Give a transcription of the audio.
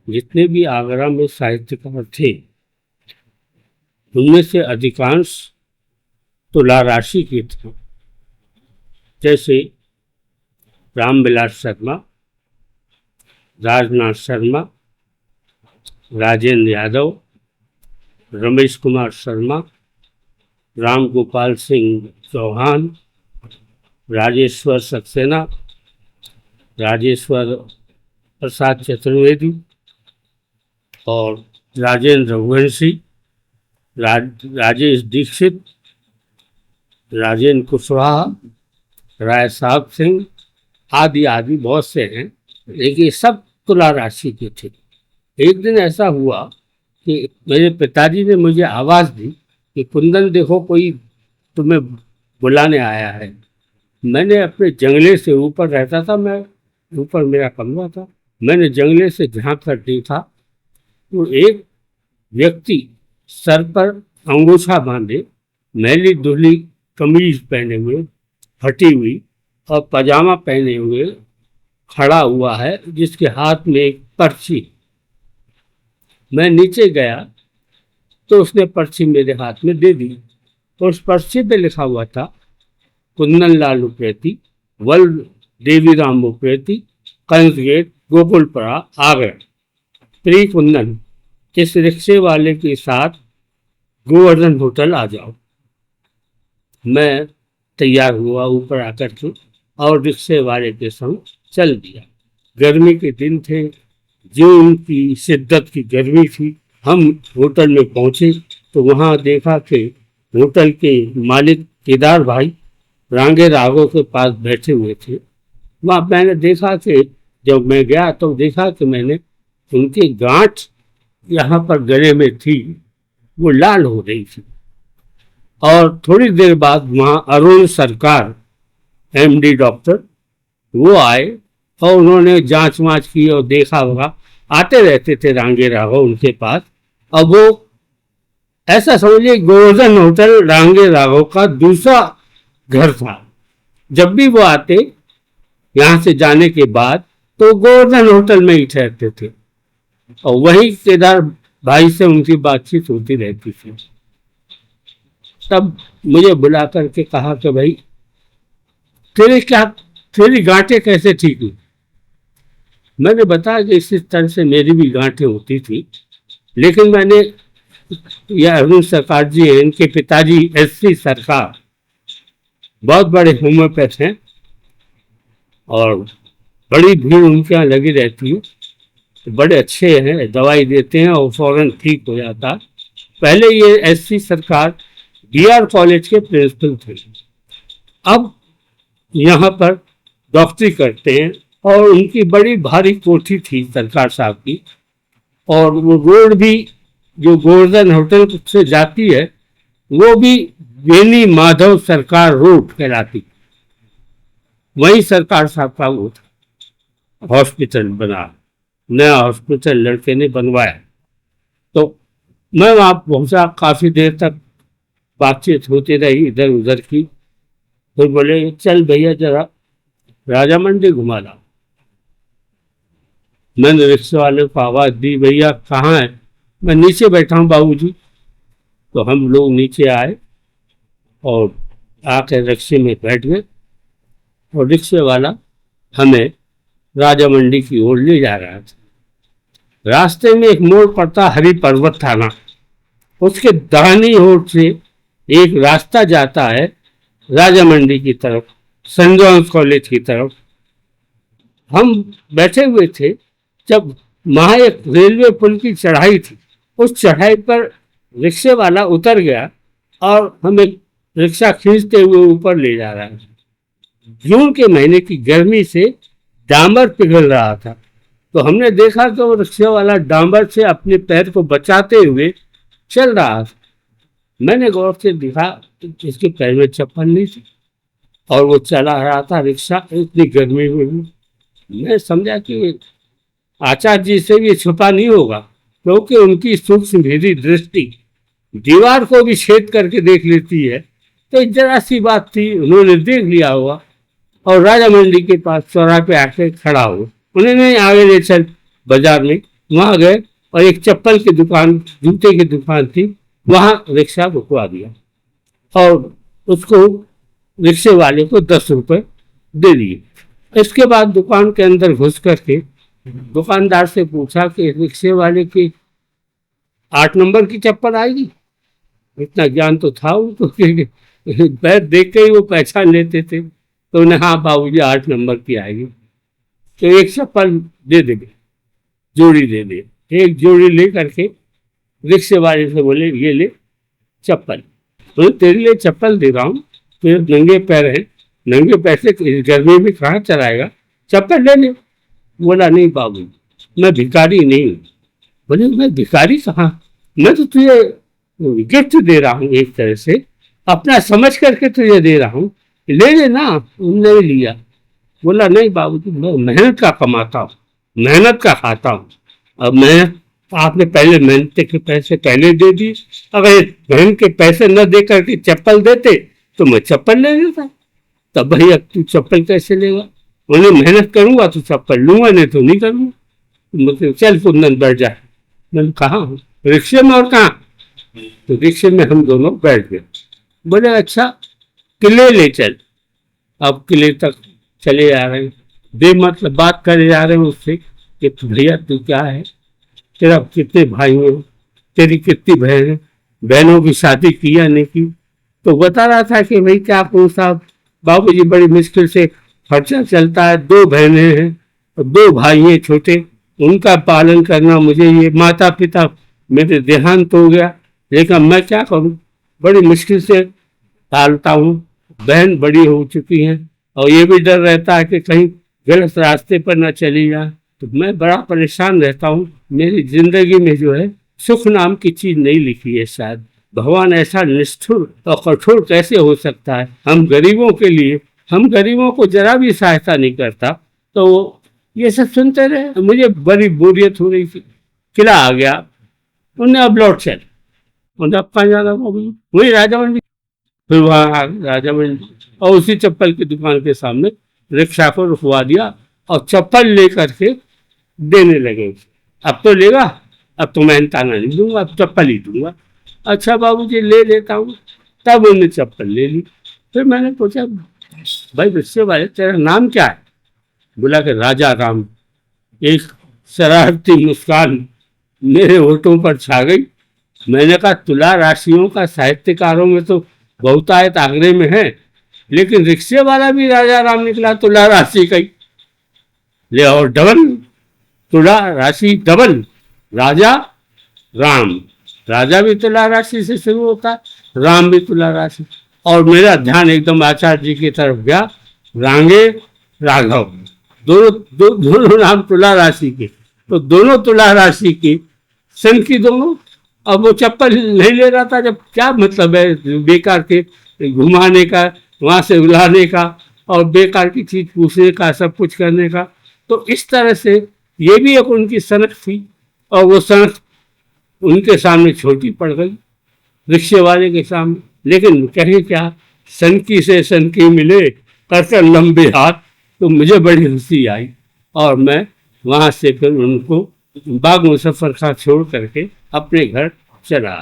जितने भी आगरा में साहित्यकार थे उनमें से अधिकांश तुला राशि के थे। जैसे रामविलास शर्मा, राजनाथ शर्मा, राजेंद्र यादव, रमेश कुमार शर्मा, राम गोपाल सिंह चौहान, राजेश्वर सक्सेना, राजेश्वर प्रसाद चतुर्वेदी और राजेंद्र रघुवंशी, राजेश दीक्षित, राजेंद्र कुशवाहा, राय साहब सिंह आदि आदि बहुत से हैं, लेकिन ये सब तुला राशि के थे। एक दिन ऐसा हुआ कि मेरे पिताजी ने मुझे आवाज़ दी कि कुंदन देखो कोई तुम्हें बुलाने आया है। मैंने अपने जंगले से ऊपर रहता था, मैं ऊपर मेरा कमरा था, मैंने जंगले से झांक कर देखा तो एक व्यक्ति सर पर अंगूछा बांधे, मैली धुली कमीज पहने हुए, फटी हुई और पजामा पहने हुए खड़ा हुआ है, जिसके हाथ में एक पर्ची। मैं नीचे गया तो उसने पर्ची मेरे हाथ में दे दी। तो उस पर्ची पे लिखा हुआ था कुंदन लाल उप्रेती, वल देवीराम उप्रेती, कंस गेट, गोकुलपुरा, आगरा। प्री कुंदन, इस रिक्शे वाले के साथ गोवर्धन होटल आ जाओ। मैं तैयार हुआ ऊपर आकर के और रिक्शे वाले के संग चल दिया। गर्मी के दिन थे, जून की शिद्दत की गर्मी थी। हम होटल में पहुंचे तो वहां देखा कि होटल के मालिक केदार भाई रांगे राघव के पास बैठे हुए थे। वहाँ मैंने देखा कि जब मैं गया तो देखा कि मैंने उनकी गांठ यहाँ पर गले में थी, वो लाल हो रही थी। और थोड़ी देर बाद वहाँ अरुण सरकार एमडी डॉक्टर वो आए और उन्होंने जांच वाँच की और देखा होगा, आते रहते थे रांगे राघव उनके पास। अब वो ऐसा समझिए गोवर्धन होटल रांगे राघव का दूसरा घर था। जब भी वो आते यहाँ से जाने के बाद तो गोवर्धन होटल में ही ठहरते थे और वही केदार भाई से उनकी बातचीत होती रहती थी। तब मुझे बुला करके कहा कि भाई तेरी गांठें कैसे ठीक हुई। मैंने बताया कि इसी तरह से मेरी भी गांठें होती थी, लेकिन मैंने यह अरुण सरकार जी हैं, इनके पिताजी एससी सरकार बहुत बड़े होम्योपैथ हैं और बड़ी भीड़ उनके यहाँ लगी रहती है, तो बड़े अच्छे हैं, दवाई देते हैं और फौरन ठीक हो जाता। पहले ये एससी सरकार बीआर कॉलेज के प्रिंसिपल थे, अब यहाँ पर डॉक्टरी करते हैं और उनकी बड़ी भारी कोठी थी सरकार साहब की। और वो रोड भी जो गोवर्धन होटल से जाती है वो भी बेनी माधव सरकार रोड कहलाती। वही सरकार साहब का वो था हॉस्पिटल बना, नया हॉस्पिटल लड़के ने बनवाया। तो मैं वहाँ पहुँचा, काफ़ी देर तक बातचीत होती रही इधर उधर की। फिर बोले चल भैया जरा राजा मंडी घुमा ला। मैंने रिक्शे वाले को आवाज़ दी, भैया कहाँ है? मैं नीचे बैठा हूँ बाबूजी। तो हम लोग नीचे आए और आकर रिक्शे में बैठ गए और रिक्शे वाला हमें राजा मंडी की ओर ले जा रहा था। रास्ते में एक मोड़ पड़ता हरि पर्वत थाना, उसके दाहिनी ओर से एक रास्ता जाता है राजा मंडी की तरफ, सेंट जॉन्स कॉलेज की तरफ। हम बैठे हुए थे जब वहाँ एक रेलवे पुल की चढ़ाई थी, उस चढ़ाई पर रिक्शे वाला उतर गया और हमें रिक्शा खींचते हुए ऊपर ले जा रहा है। जून के महीने की गर्मी से डामर पिघल रहा था, तो हमने देखा कि वो रिक्शे वाला डामर से अपने पैर को बचाते हुए चल रहा था। मैंने गौर से देखा इसके पैर में चप्पल नहीं थी और वो चला रहा था रिक्शा इतनी गर्मी में भी। मैं समझा कि आचार्य जी से भी छुपा नहीं होगा, क्योंकि उनकी सूक्ष्म भेदी दृष्टि दीवार को भी छेद करके देख लेती है। तो जरा सी बात थी, उन्होंने देख लिया होगा और राजा मंडी के पास चौराहे पे आके खड़ा हो। उन्होंने आगे ले चल बाजार में, वहां गए और एक चप्पल की दुकान, जूते की दुकान थी, वहां रिक्शा रुकवा दिया और उसको, रिक्शे वाले को 10 रुपए दे दिए। इसके बाद दुकान के अंदर घुस करके दुकानदार से पूछा कि रिक्शे वाले की 8 नंबर की चप्पल आएगी। इतना ज्ञान तो था उनको कि पैर देख के ही वो पहचान लेते थे। तो उन्हें, हाँ बाबूजी 8 नंबर की आएगी। तो एक चप्पल दे देंगे, जोड़ी दे दे। एक जोड़ी ले करके रिक्शे वाले से बोले, ये ले चप्पल। बोले तेरे लिए चप्पल दे रहा हूँ, तेरे नंगे पैर हैं, नंगे पैर से गर्मी में कहाँ चलाएगा, चप्पल ले ले। बोला नहीं बाबू, मैं भिखारी नहीं हूँ। बोले मैं भिखारी कहाँ, मैं तो तुझे गिफ्ट दे रहा हूँ, एक तरह से अपना समझ करके तुझे दे रहा हूँ, ले लेना। उन्होंने लिया। बोला नहीं बाबूजी, मैं मेहनत का कमाता हूँ, मेहनत का खाता हूँ। अब मेहनत, आपने पहले मेहनत के पैसे पहले दे दिए, अगर मेहनत के पैसे न दे करके चप्पल देते तो मैं चप्पल ले लेता। तब भैया तू चप्पल कैसे लेगा, उन्हें मेहनत करूंगा तो चप्पल लूंगा, नहीं तो नहीं करूंगा। मतलब चल कुंदन बैठ जाए। मैंने कहा रिक्शे में, और कहाँ? तो रिक्शे में हम दोनों बैठ गए। बोले अच्छा किले ले चल। अब किले तक चले जा रहे हैं, बेमतलब बात करे जा रहे हैं उससे कि भैया तू क्या है, तेरा कितने भाई हो, तेरी कितनी बहन है, बहनों की शादी की या नहीं की। तो बता रहा था कि भाई क्या कहूँ साहब, बाबूजी बड़ी मुश्किल से खर्चा चलता है, 2 बहनें हैं और 2 भाई हैं छोटे, उनका पालन करना मुझे, ये माता पिता मेरे देहांत हो गया, लेकिन मैं क्या करूँ, बड़ी मुश्किल से पालता हूँ। बहन बड़ी हो चुकी हैं और ये भी डर रहता है कि कहीं गलत रास्ते पर न चली जाए। तो मैं बड़ा परेशान रहता हूँ। मेरी जिंदगी में जो है सुख नाम की चीज नहीं लिखी है। शायद भगवान ऐसा निष्ठुर और कठोर कैसे हो सकता है हम गरीबों के लिए, हम गरीबों को जरा भी सहायता नहीं करता। तो ये सब सुनते रहे, मुझे बड़ी बोरियत हो रही थी। किला आ गया, उन्हें अब लौट चल, उन्हें अब कहाँ जाना, वही राजा मंडी। फिर वहाँ राजा मंडी और उसी चप्पल की दुकान के सामने रिक्शा को रुकवा दिया और चप्पल लेकर के देने लगे। अब तो लेगा, अब तो मैं ताना नहीं दूंगा, अब चप्पल ही दूंगा। अच्छा बाबूजी ले लेता हूँ। तब उन्हें चप्पल ले ली। फिर मैंने पूछा भाई रिक्शे वाले तेरा नाम क्या है? बोला कि राजा राम। एक शरारती मुस्कान मेरे होठों पर छा गई। मैंने कहा तुला राशियों का साहित्यकारों में तो बहुतायत आगरे में है, लेकिन रिक्शे वाला भी राजा राम निकला, तुला राशि का ही। ले और डबल, तुला राशि डबल, राजा राम। राजा भी तुला राशि से शुरू होता है, राम भी तुला राशि। और मेरा ध्यान एकदम आचार्य जी की तरफ गया, रांगे राघव, दोनों नाम तुला राशि के। तो दोनों तुला राशि की, सन की दोनों। अब वो चप्पल नहीं ले रहा था, जब क्या मतलब है बेकार के घुमाने का, वहां से उलाने का और बेकार की चीज पूछने का, सब कुछ करने का। तो इस तरह से ये भी एक उनकी सनक थी और वो सनक उनके सामने छोटी पड़ गई, रिक्शे वाले के सामने। लेकिन कहें क्या, सनकी से सनकी मिले कर लंबे हाथ। तो मुझे बड़ी हंसी आई और मैं वहां से फिर उनको बाग मुजफ्फर खां छोड़ करके अपने घर चला।